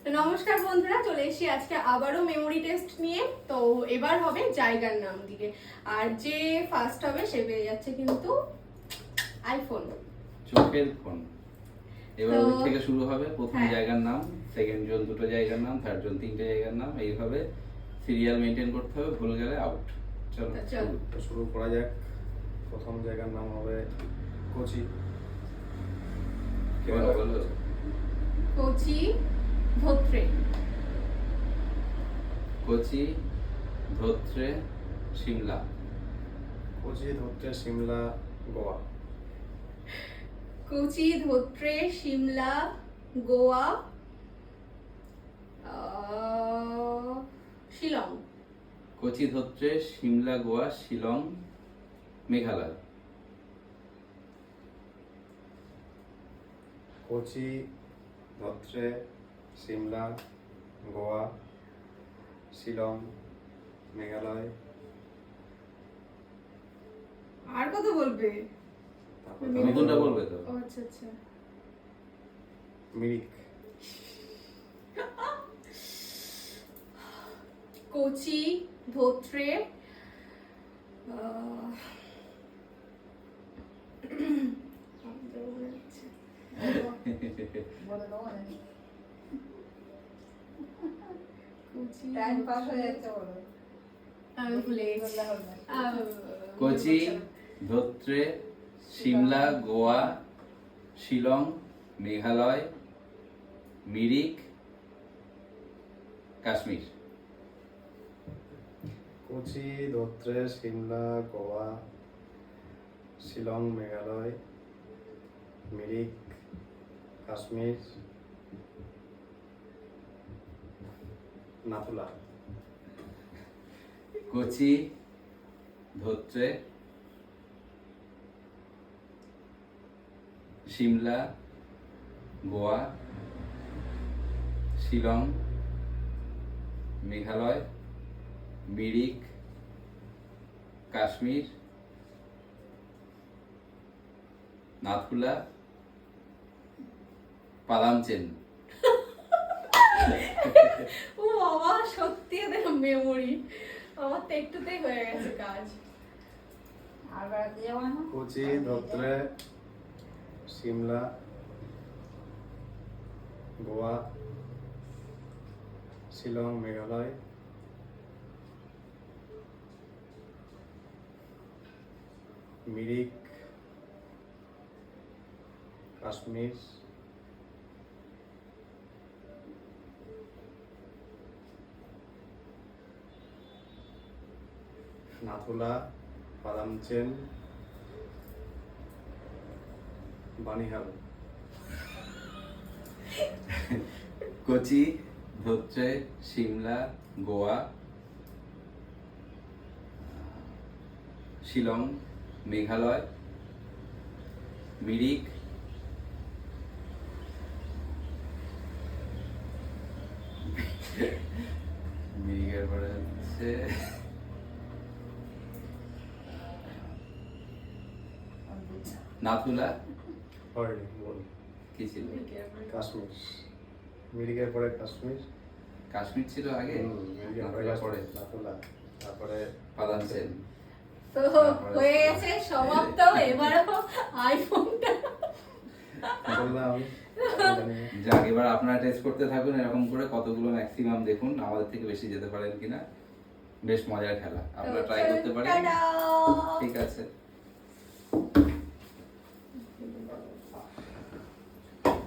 তো নমস্কার বন্ধুরা, চলে এসেছি আজকে আবারও মেমোরি টেস্ট নিয়ে। তো এবার হবে জায়গার নাম দিয়ে, আর যে ফার্স্ট হবে সে পেয়ে যাচ্ছে কিন্তু আইফোন, চোখের ফোন। এবার তো ওই থেকে শুরু হবে। প্রথম হ্যাঁ। জায়গার নাম, সেকেন্ড জন দুটো জায়গার নাম, থার্ড জন তিনটে জায়গার নাম, এইভাবে সিরিয়াল মেনটেন করতে হবে, ভুল গেলে আউট। চলো তো চলো। তো শুরু করা যাক। প্রথম জায়গার নাম হবে কোচি। কেমন বলো? কোচি ধোত্রে। কোচি, ধোত্রে, সিমলা। কোচি, ধোত্রে, সিমলা, গোয়া। কোচি ধোত্রে সিমলা গোয়া শিলং। কোচি, ধোত্রে, সিমলা, গোয়া, শিলং, মেঘালয়। কোচি, ধোত্রে, সিমলা, গোয়া, শিলং, মেঘালয়। আর কত বলবে? তারপর নতুনটা বলবে তো? ও আচ্ছা আচ্ছা। মিরিক। কোচি ধোত্রে টাইম পাস হয়ে যাচ্ছে বলো। আমি ভুলে গেছি। কোচি, ধোত্রে, সিমলা, গোয়া, শিলং, মেঘালয়, মিরিক, কাশ্মীর। কোচি, ধোত্রে, সিমলা, গোয়া, শিলং, মেঘালয়, মিরিক, কাশ্মীর, নাথুলা। কোচি, ধোত্রে, সিমলা, গোয়া, শিলং, মেঘালয়, মিরিক, কাশ্মীর, নাথুলা, পালামচেন। ও বাবা, সত্যি এদের মেমোরি। আমার তো একটুতেই হয়ে গেছে কাজ। আর বেড়াতে যাবো না? কোচি, ধোত্রে, সিমলা, গোয়া, শিলং, মেঘালয়, মিরিক, কাশ্মীর, নাথুলা, পালামচেন, বানিহাল। কোচি, ধোত্রে, সিমলা, গোয়া, শিলং, মেঘালয়, মিরিক, মিরিকের পরে হচ্ছে নাথুলা। হয়নি, বল। কি ছিল? কাশ্মীর। মিরিকের পরে কাশ্মীর। কাশ্মীর ছিল আগে, মিরিকের পরে নাথুলা পরে, নাথুলা, তারপরে পালামচেন। তো হয়ে গেছে সমাপ্ত। এবারও আইফোনটা বললাম। যাক, এবার আপনারা টেস্ট করতে থাকুন এরকম করে, কতগুলো ম্যাক্সিমাম দেখুন, আমাদের থেকে বেশি যেতে পারেন কিনা। বেশ মজার খেলা, আপনারা ট্রাই করতে পারেন। টাটা। ঠিক আছে।